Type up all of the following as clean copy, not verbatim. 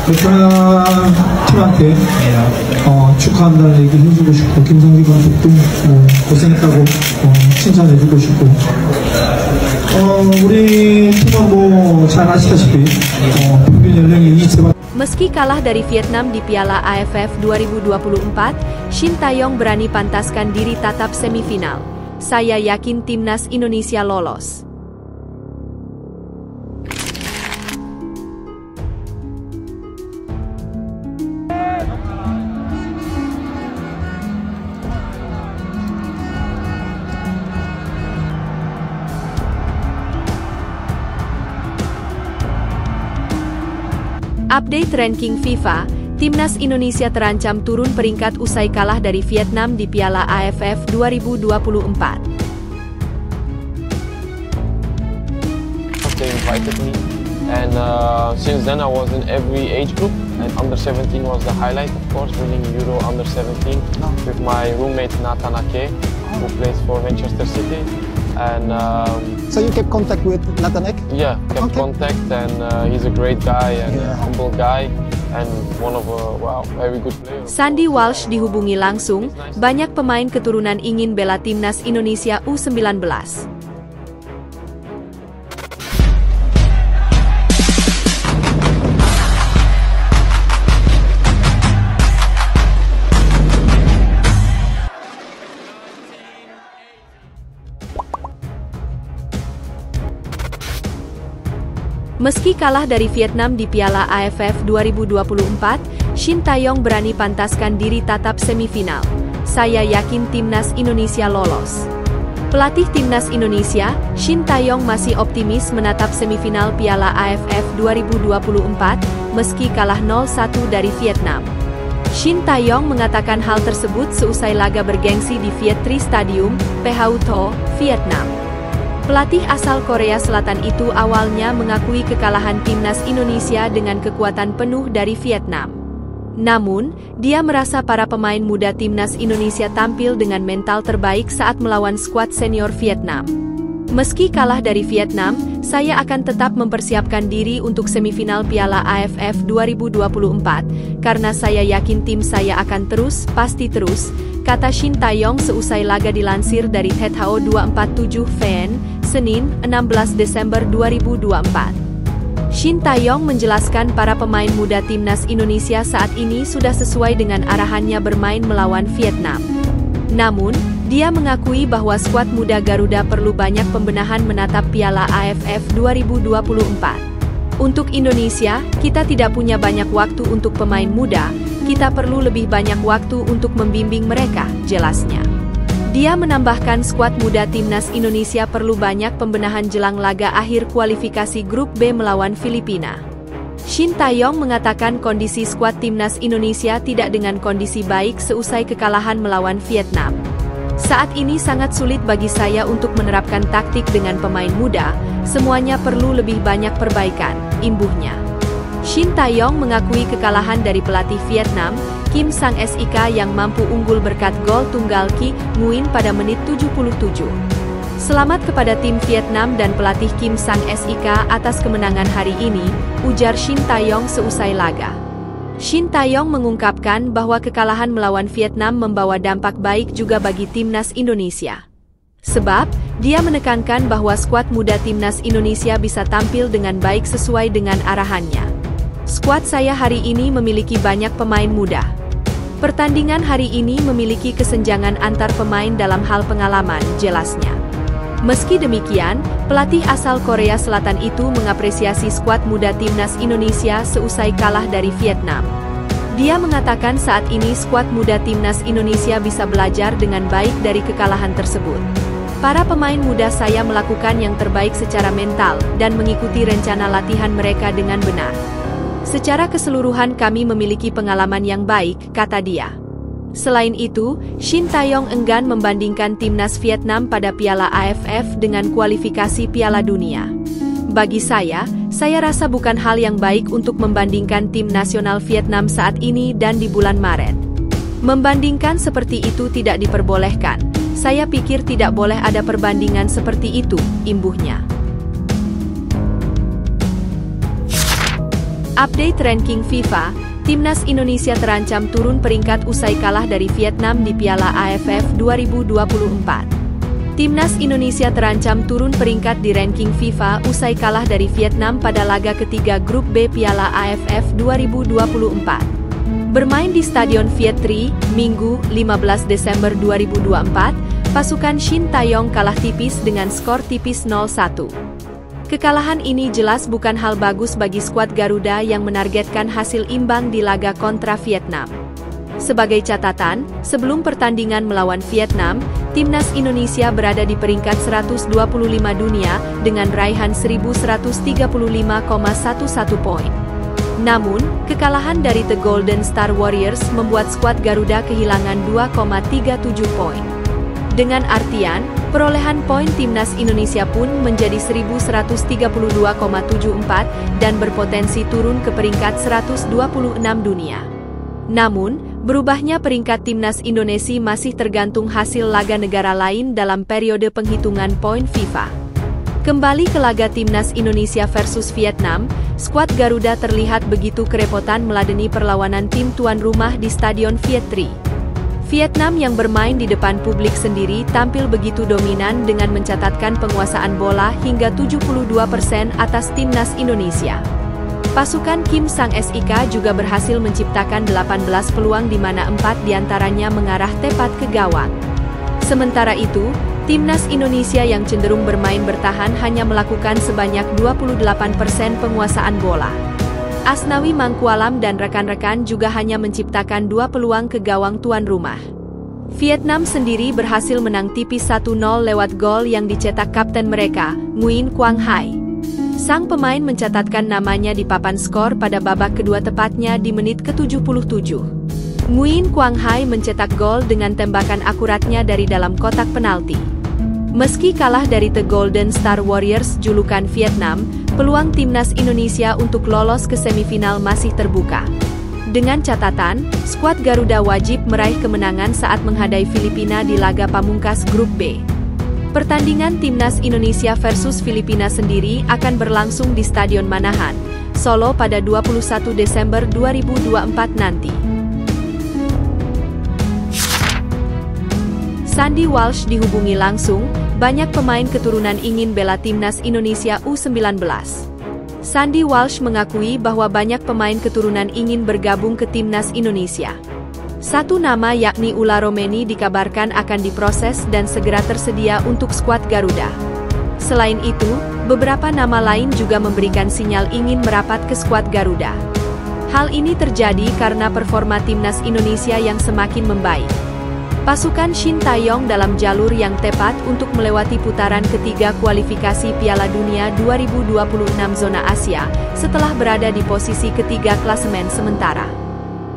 베트남 팀한테 축하한다는 얘기 해주고 싶고 김성기 감독도 고생했다고 칭찬해주고 싶고 우리 팀은 잘 아시다시피 평균 연령이 20세. Meski kalah dari Vietnam di Piala AFF 2024, Shin Tae-yong berani pantaskan diri tatap semifinal. Saya yakin timnas Indonesia lolos. Update ranking FIFA, timnas Indonesia terancam turun peringkat usai kalah dari Vietnam di Piala AFF 2024. They invited me, and since then I was in every age group, and under 17 was the highlight, of course, winning Euro under 17 with my roommate Nathan Ake, who plays for Manchester City. And so you kept contact with Nathan Ake? Yeah, kept contact, and he's a great guy and a humble guy and one of very good players. Sandy Walsh dihubungi langsung, banyak pemain keturunan ingin bela timnas Indonesia U19. Meski kalah dari Vietnam di Piala AFF 2024, Shin Tae-yong berani pantaskan diri tatap semifinal. Saya yakin timnas Indonesia lolos. Pelatih timnas Indonesia, Shin Tae-yong masih optimis menatap semifinal Piala AFF 2024, meski kalah 0-1 dari Vietnam. Shin Tae-yong mengatakan hal tersebut seusai laga bergengsi di Viet Tri Stadium, Phu Tho, Vietnam. Pelatih asal Korea Selatan itu awalnya mengakui kekalahan timnas Indonesia dengan kekuatan penuh dari Vietnam. Namun, dia merasa para pemain muda timnas Indonesia tampil dengan mental terbaik saat melawan skuad senior Vietnam. Meski kalah dari Vietnam, saya akan tetap mempersiapkan diri untuk semifinal Piala AFF 2024, karena saya yakin tim saya akan pasti terus, kata Shin Tae-yong seusai laga dilansir dari THO 247 VN, Senin, 16 Desember 2024. Shin Tae-yong menjelaskan para pemain muda timnas Indonesia saat ini sudah sesuai dengan arahannya bermain melawan Vietnam. Namun, dia mengakui bahwa skuad muda Garuda perlu banyak pembenahan menatap Piala AFF 2024. Untuk Indonesia, kita tidak punya banyak waktu untuk pemain muda, kita perlu lebih banyak waktu untuk membimbing mereka, jelasnya. Dia menambahkan skuad muda timnas Indonesia perlu banyak pembenahan jelang laga akhir kualifikasi grup B melawan Filipina. Shin Tae-yong mengatakan kondisi skuad timnas Indonesia tidak dengan kondisi baik seusai kekalahan melawan Vietnam. Saat ini sangat sulit bagi saya untuk menerapkan taktik dengan pemain muda, semuanya perlu lebih banyak perbaikan, imbuhnya. Shin Tae-yong mengakui kekalahan dari pelatih Vietnam, Kim Sang-sik yang mampu unggul berkat gol tunggal Ki Nguyen pada menit 77. Selamat kepada tim Vietnam dan pelatih Kim Sang-sik atas kemenangan hari ini, ujar Shin Tae-yong seusai laga. Shin Tae-yong mengungkapkan bahwa kekalahan melawan Vietnam membawa dampak baik juga bagi timnas Indonesia. Sebab, dia menekankan bahwa skuad muda timnas Indonesia bisa tampil dengan baik sesuai dengan arahannya. Skuad saya hari ini memiliki banyak pemain muda. Pertandingan hari ini memiliki kesenjangan antar pemain dalam hal pengalaman, jelasnya. Meski demikian, pelatih asal Korea Selatan itu mengapresiasi skuad muda timnas Indonesia seusai kalah dari Vietnam. Dia mengatakan saat ini skuad muda timnas Indonesia bisa belajar dengan baik dari kekalahan tersebut. Para pemain muda saya melakukan yang terbaik secara mental dan mengikuti rencana latihan mereka dengan benar. Secara keseluruhan kami memiliki pengalaman yang baik, kata dia. Selain itu, Shin Tae-yong enggan membandingkan timnas Vietnam pada Piala AFF dengan kualifikasi Piala Dunia. Bagi saya rasa bukan hal yang baik untuk membandingkan tim nasional Vietnam saat ini dan di bulan Maret. Membandingkan seperti itu tidak diperbolehkan. Saya pikir tidak boleh ada perbandingan seperti itu, imbuhnya. Update ranking FIFA, Timnas Indonesia terancam turun peringkat usai kalah dari Vietnam di Piala AFF 2024. Timnas Indonesia terancam turun peringkat di ranking FIFA usai kalah dari Vietnam pada laga ketiga grup B Piala AFF 2024. Bermain di Stadion Viet Tri, Minggu, 15 Desember 2024, pasukan Shin Tae-yong kalah tipis dengan skor tipis 0-1. Kekalahan ini jelas bukan hal bagus bagi skuad Garuda yang menargetkan hasil imbang di laga kontra Vietnam. Sebagai catatan, sebelum pertandingan melawan Vietnam, Timnas Indonesia berada di peringkat 125 dunia dengan raihan 1135,11 poin. Namun, kekalahan dari The Golden Star Warriors membuat skuad Garuda kehilangan 2,37 poin. Dengan artian, perolehan poin Timnas Indonesia pun menjadi 1132,74 dan berpotensi turun ke peringkat 126 dunia. Namun, berubahnya peringkat Timnas Indonesia masih tergantung hasil laga negara lain dalam periode penghitungan poin FIFA. Kembali ke laga Timnas Indonesia versus Vietnam, skuad Garuda terlihat begitu kerepotan meladeni perlawanan tim tuan rumah di Stadion Viet Tri. Vietnam yang bermain di depan publik sendiri tampil begitu dominan dengan mencatatkan penguasaan bola hingga 72% atas Timnas Indonesia. Pasukan Kim Sang-sik juga berhasil menciptakan 18 peluang di mana 4 diantaranya mengarah tepat ke gawang. Sementara itu, Timnas Indonesia yang cenderung bermain bertahan hanya melakukan sebanyak 28% penguasaan bola. Asnawi Mangkualam dan rekan-rekan juga hanya menciptakan 2 peluang ke gawang tuan rumah. Vietnam sendiri berhasil menang tipis 1-0 lewat gol yang dicetak kapten mereka, Nguyen Quang Hai. Sang pemain mencatatkan namanya di papan skor pada babak kedua tepatnya di menit ke-77. Nguyen Quang Hai mencetak gol dengan tembakan akuratnya dari dalam kotak penalti. Meski kalah dari The Golden Star Warriors julukan Vietnam, peluang Timnas Indonesia untuk lolos ke semifinal masih terbuka. Dengan catatan, skuad Garuda wajib meraih kemenangan saat menghadapi Filipina di laga pamungkas Grup B. Pertandingan Timnas Indonesia versus Filipina sendiri akan berlangsung di Stadion Manahan, Solo pada 21 Desember 2024 nanti. Sandy Walsh dihubungi langsung, banyak pemain keturunan ingin bela Timnas Indonesia U19. Sandy Walsh mengakui bahwa banyak pemain keturunan ingin bergabung ke Timnas Indonesia. Satu nama yakni Ula Romeni dikabarkan akan diproses dan segera tersedia untuk skuad Garuda. Selain itu, beberapa nama lain juga memberikan sinyal ingin merapat ke skuad Garuda. Hal ini terjadi karena performa Timnas Indonesia yang semakin membaik. Pasukan Shin Tae-yong dalam jalur yang tepat untuk melewati putaran ketiga kualifikasi Piala Dunia 2026 zona Asia, setelah berada di posisi ketiga klasemen sementara.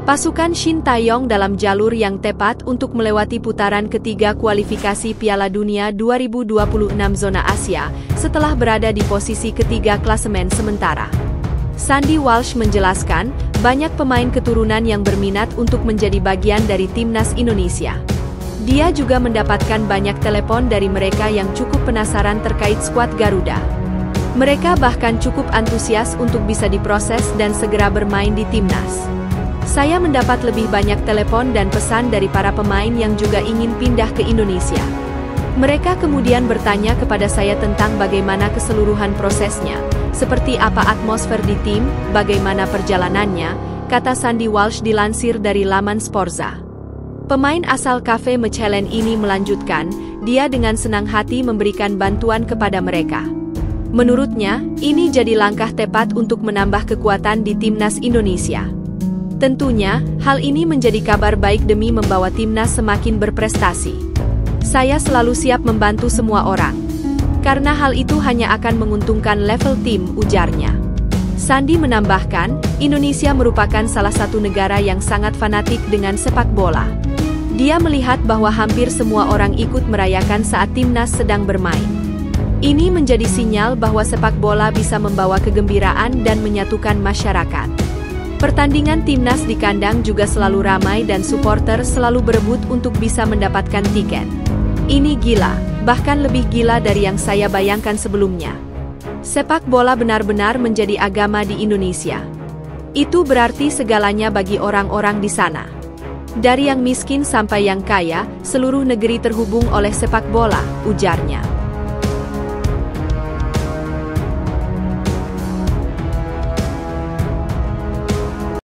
Pasukan Shin Tae-yong dalam jalur yang tepat untuk melewati putaran ketiga kualifikasi Piala Dunia 2026 zona Asia, setelah berada di posisi ketiga klasemen sementara. Sandy Walsh menjelaskan, banyak pemain keturunan yang berminat untuk menjadi bagian dari Timnas Indonesia. Dia juga mendapatkan banyak telepon dari mereka yang cukup penasaran terkait skuad Garuda. Mereka bahkan cukup antusias untuk bisa diproses dan segera bermain di Timnas. Saya mendapat lebih banyak telepon dan pesan dari para pemain yang juga ingin pindah ke Indonesia. Mereka kemudian bertanya kepada saya tentang bagaimana keseluruhan prosesnya, seperti apa atmosfer di tim, bagaimana perjalanannya, kata Sandy Walsh dilansir dari laman Sporza. Pemain asal Cafe Mechelen ini melanjutkan, dia dengan senang hati memberikan bantuan kepada mereka. Menurutnya, ini jadi langkah tepat untuk menambah kekuatan di Timnas Indonesia. Tentunya, hal ini menjadi kabar baik demi membawa Timnas semakin berprestasi. Saya selalu siap membantu semua orang. Karena hal itu hanya akan menguntungkan level tim, ujarnya. Sandy menambahkan, Indonesia merupakan salah satu negara yang sangat fanatik dengan sepak bola. Dia melihat bahwa hampir semua orang ikut merayakan saat Timnas sedang bermain. Ini menjadi sinyal bahwa sepak bola bisa membawa kegembiraan dan menyatukan masyarakat. Pertandingan Timnas di kandang juga selalu ramai dan supporter selalu berebut untuk bisa mendapatkan tiket. Ini gila, bahkan lebih gila dari yang saya bayangkan sebelumnya. Sepak bola benar-benar menjadi agama di Indonesia. Itu berarti segalanya bagi orang-orang di sana. Dari yang miskin sampai yang kaya, seluruh negeri terhubung oleh sepak bola, ujarnya.